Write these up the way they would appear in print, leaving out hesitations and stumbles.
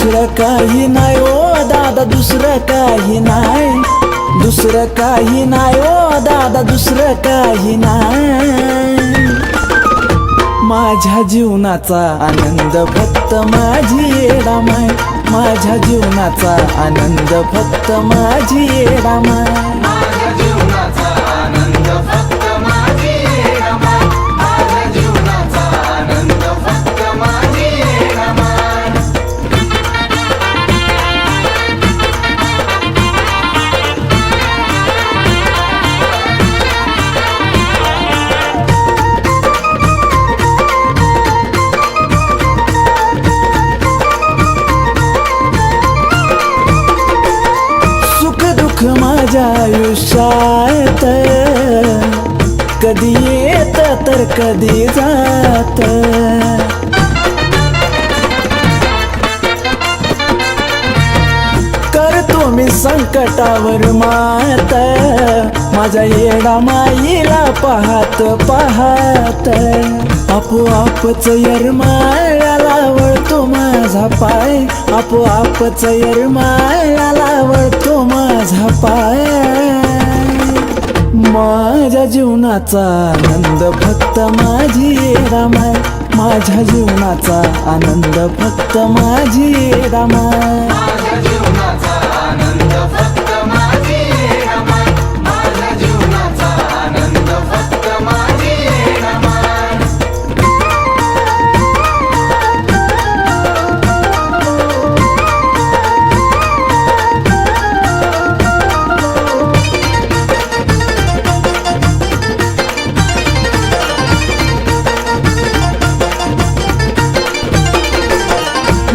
दुसरं काही नाही ओ दादा, दुसरं काही नाही, दुसरं काही नाही ओ दादा, दुसरं काही नाही। माझ्या जीवनाचा आनंद फक्त माझी येडामाय, माझ्या जीवनाचा आनंद फक्त माझी येडामाय, माझ्या जीवनाचा आनंद फक्त माझी येडामाय, माझ्या जीवनाचा आनंद फक्त माझी येडामाय। सुख दुःख माझ्या आयुष्यात कधी येत तर कधी जात, करतो मी संकटावर मात, माझ्या येडामाईला पाहत पाहत आपोआपच येरमाळ्याला वळतो माझा पाय, आपोआपच येरमाळ्याला वळतो माझा पाय। माझ्या जीवनाचा आनंद फक्त माझी येडामाय, माझ्या जीवनाचा आनंद फक्त माझी येडामाय, माझ्या जीवनाचा आनंद फक्त माझी येडामाय, माझ्या जीवनाचा आनंद फक्त माझी येडामाय।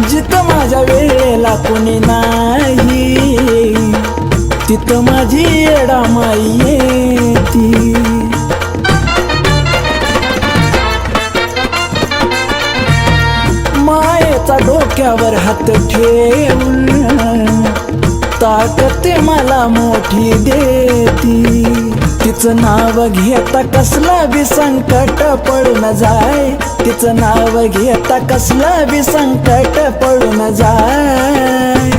जिथं माझ्या वेळेला कोणी नाही, तिथं माझी येडामाई येती। मायेचा डोक्यावर हात ठेवून ताकद मला मोठी देती, तिचं नाव घेता कसला बी संकट पडून जाय, तिचं नाव घेता कसला बी संकट पडून जाय।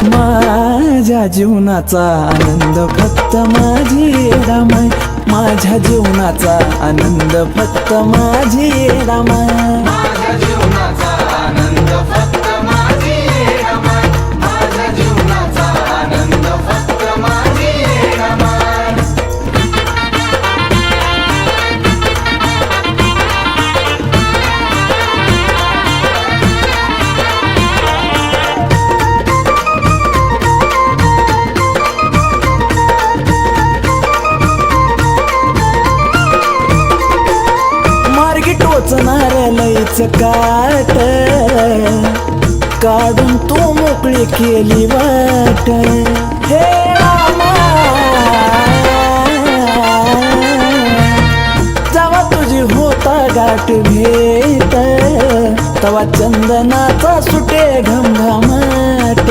माझ्या जीवनाचा आनंद फक्त माझी येडामाय, माझ्या जीवनाचा आनंद फक्त माझी येडामाय, माझ्या जीवनाचा आनंद फक्त माझी येडामाय, माझ्या जीवनाचा आनंद फक्त माझी येडामाय। मार्गी टोचणाऱ्या लईच काट काढून तू मोकळी केली वाट, हे रामा जेव्हा तुझी होता गाठ भेट, तवा चंदनाचा सुटे घमघमाट,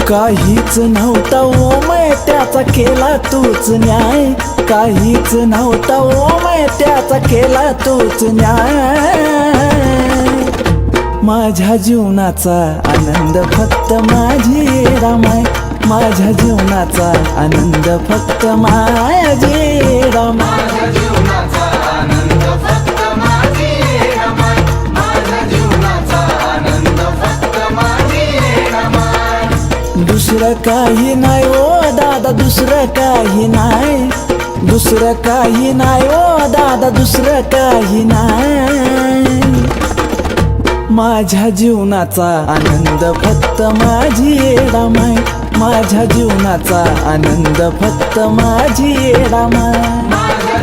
काहीच नव्हता ओमय त्याचा केला तूच न्याय, काहीच नव्हता ओमय त्याचा केला तूच न्याय। माझ्या जीवनाचा आनंद फक्त माझी येडामाय, माझ्या जीवनाचा आनंद फक्त माझी येडामाय, माझ्या जीवनाचा आनंद फक्त माझी येडामाय, माझ्या जीवनाचा आनंद फक्त माझी येडामाय। दुसरं काही नाही ओ दादा, दुसरं काही नाही, दुसरं काही नाही ओ दादा, दुसरं काही नाही। माझ्या जीवनाचा आनंद फक्त माझी येडामाय, माझ्या जीवनाचा आनंद फक्त माझी येडामाय, माझ्या